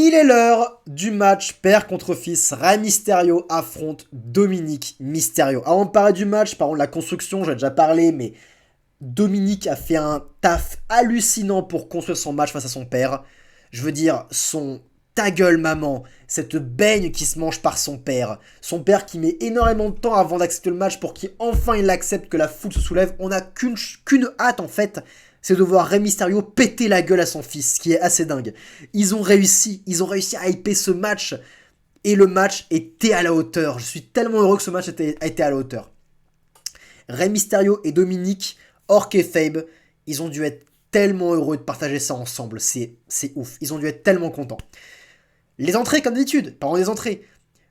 Il est l'heure du match père contre fils. Rey Mysterio affronte Dominic Mysterio. Avant de parler du match, par contre la construction, j'en ai déjà parlé, mais Dominic a fait un taf hallucinant pour construire son match face à son père. Je veux dire, son ta gueule maman, cette baigne qui se mange par son père. Son père qui met énormément de temps avant d'accepter le match pour qu'enfin il accepte que la foule se soulève. On n'a qu'une hâte en fait, c'est de voir Rey Mysterio péter la gueule à son fils, ce qui est assez dingue. Ils ont réussi à hyper ce match, et le match était à la hauteur. Je suis tellement heureux que ce match a été à la hauteur. Rey Mysterio et Dominic, hors kayfabe, ils ont dû être tellement heureux de partager ça ensemble, c'est ouf, ils ont dû être tellement contents. Les entrées comme d'habitude, parlons des entrées.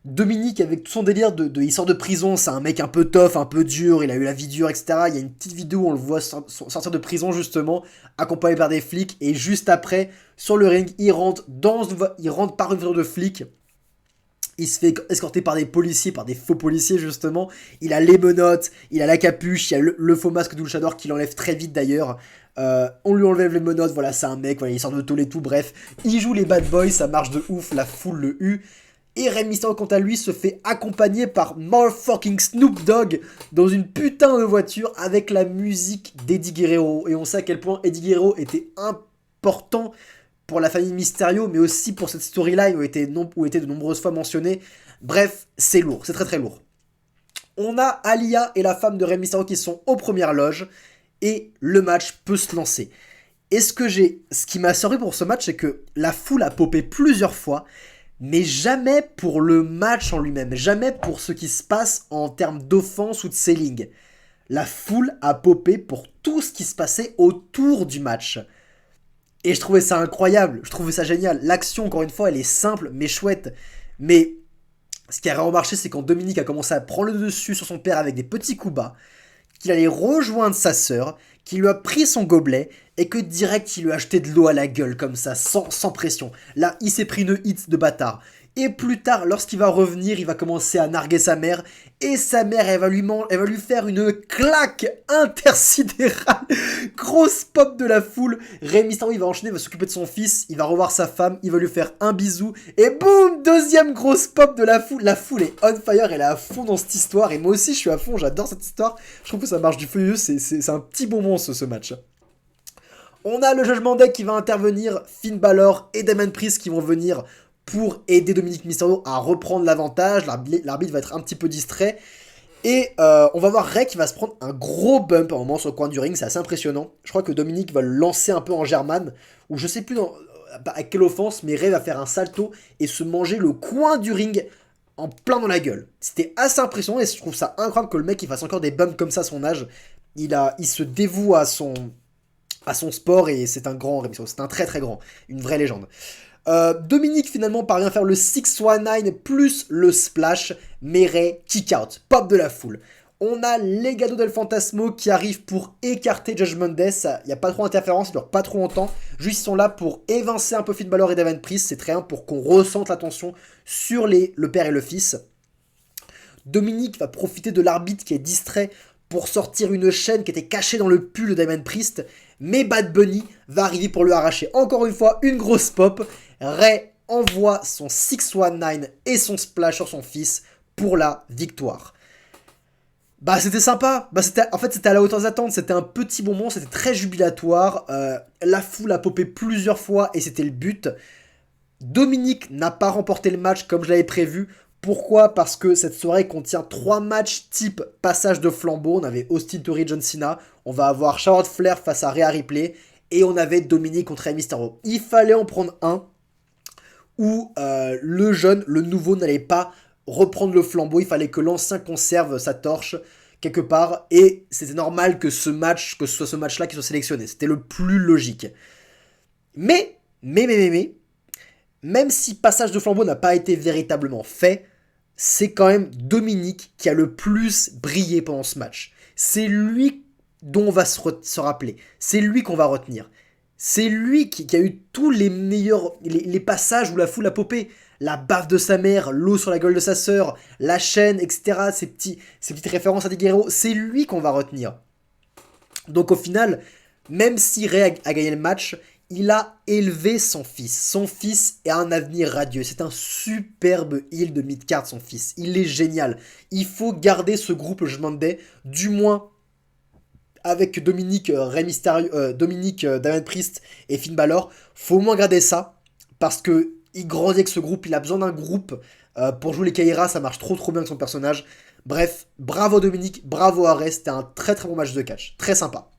Dominic avec tout son délire il sort de prison, c'est un mec un peu tough, un peu dur, il a eu la vie dure, etc. Il y a une petite vidéo où on le voit sortir de prison justement, accompagné par des flics, et juste après, sur le ring, il rentre par une voiture de flics. Il se fait escorter par des policiers, par des faux policiers justement. Il a les menottes, il a la capuche, il y a le faux masque de Luchador qu'il enlève très vite d'ailleurs. On lui enlève les menottes, voilà, c'est un mec, voilà, il sort de tôle et tout, bref. Il joue les bad boys, ça marche de ouf, la foule le hue. Et Rey Mysterio, quant à lui, se fait accompagner par motherfucking Snoop Dogg dans une putain de voiture avec la musique d'Eddie Guerrero. Et on sait à quel point Eddie Guerrero était important pour la famille Mysterio, mais aussi pour cette storyline où était de nombreuses fois mentionné. Bref, c'est lourd, c'est très très lourd. On a Aaliyah et la femme de Rey Mysterio qui sont aux premières loges, et le match peut se lancer. Ce qui m'a surpris pour ce match, c'est que la foule a popé plusieurs fois, mais jamais pour le match en lui-même, jamais pour ce qui se passe en termes d'offense ou de selling. La foule a popé pour tout ce qui se passait autour du match. Et je trouvais ça incroyable, je trouvais ça génial. L'action, encore une fois, elle est simple, mais chouette. Mais ce qui a vraiment marché, c'est quand Dominic a commencé à prendre le dessus sur son père avec des petits coups bas, qu'il allait rejoindre sa sœur, qu'il lui a pris son gobelet, et que direct il lui a jeté de l'eau à la gueule comme ça, sans pression. Là, il s'est pris une hit de bâtard. Et plus tard, lorsqu'il va revenir, il va commencer à narguer sa mère, et sa mère, elle va lui faire une claque intersidérale. Grosse pop de la foule. Rey Mysterio, il va enchaîner, il va s'occuper de son fils, il va revoir sa femme, il va lui faire un bisou, et boum, deuxième grosse pop de la foule. La foule est on fire, elle est à fond dans cette histoire, et moi aussi je suis à fond, j'adore cette histoire. Je trouve que ça marche du feu, c'est un petit bonbon ce match. On a le Judgment Day qui va intervenir, Finn Balor et Damian Priest qui vont venir pour aider Dominic Mysterio à reprendre l'avantage. L'arbitre va être un petit peu distrait. Et on va voir Rey qui va se prendre un gros bump à un moment sur le coin du ring, c'est assez impressionnant. Je crois que Dominic va le lancer un peu en German, ou je sais plus à quelle offense, mais Rey va faire un salto et se manger le coin du ring en plein dans la gueule. C'était assez impressionnant et je trouve ça incroyable que le mec il fasse encore des bumps comme ça à son âge. Il se dévoue à son sport et c'est un grand Rey Mysterio, c'est un très très grand, une vraie légende. Dominic finalement parvient à faire le 619 plus le splash, mais Rey kick out, pop de la foule. On a Legado del Fantasmo qui arrive pour écarter Judgment Day, il n'y a pas trop d'interférence, ça dure pas trop longtemps, juste ils sont là pour évincer un peu Finn Balor et Damian Priest, c'est très bien pour qu'on ressente la tension sur le père et le fils. Dominic va profiter de l'arbitre qui est distrait pour sortir une chaîne qui était cachée dans le pull de Damian Priest, mais Bad Bunny va arriver pour lui arracher encore une fois une grosse pop. Rey envoie son 619 et son splash sur son fils pour la victoire. Bah c'était sympa, en fait c'était à la hauteur des attentes, c'était un petit bonbon, c'était très jubilatoire, la foule a popé plusieurs fois et c'était le but. Dominic n'a pas remporté le match comme je l'avais prévu. Pourquoi ? Parce que cette soirée contient 3 matchs type passage de flambeau. On avait Austin Theory, John Cena. On va avoir Charlotte Flair face à Rhea Ripley. Et on avait Dominic contre Rey Mysterio. Il fallait en prendre un où le nouveau n'allait pas reprendre le flambeau. Il fallait que l'ancien conserve sa torche quelque part. Et c'était normal que ce soit ce match-là qui soit sélectionné. C'était le plus logique. Mais, même si passage de flambeau n'a pas été véritablement fait, c'est quand même Dominic qui a le plus brillé pendant ce match. C'est lui dont on va se rappeler. C'est lui qu'on va retenir. C'est lui qui a eu tous les meilleurs les passages où la foule a popé. La baffe de sa mère, l'eau sur la gueule de sa sœur, la chaîne, etc. Ces petites références à des guerreros. C'est lui qu'on va retenir. Donc au final, même si Rey a gagné le match, il a élevé son fils. Son fils a un avenir radieux. C'est un superbe heal de mid-card, son fils. Il est génial. Il faut garder ce groupe Judgment Day, du moins avec Dominique, Rey Mysterio, Dominique, Damien Priest et Finn Balor. Faut au moins garder ça, parce que il grandit avec ce groupe. Il a besoin d'un groupe pour jouer les Kaira. Ça marche trop bien avec son personnage. Bref, bravo Dominique, bravo Ares. C'était un très bon match de catch. Très sympa.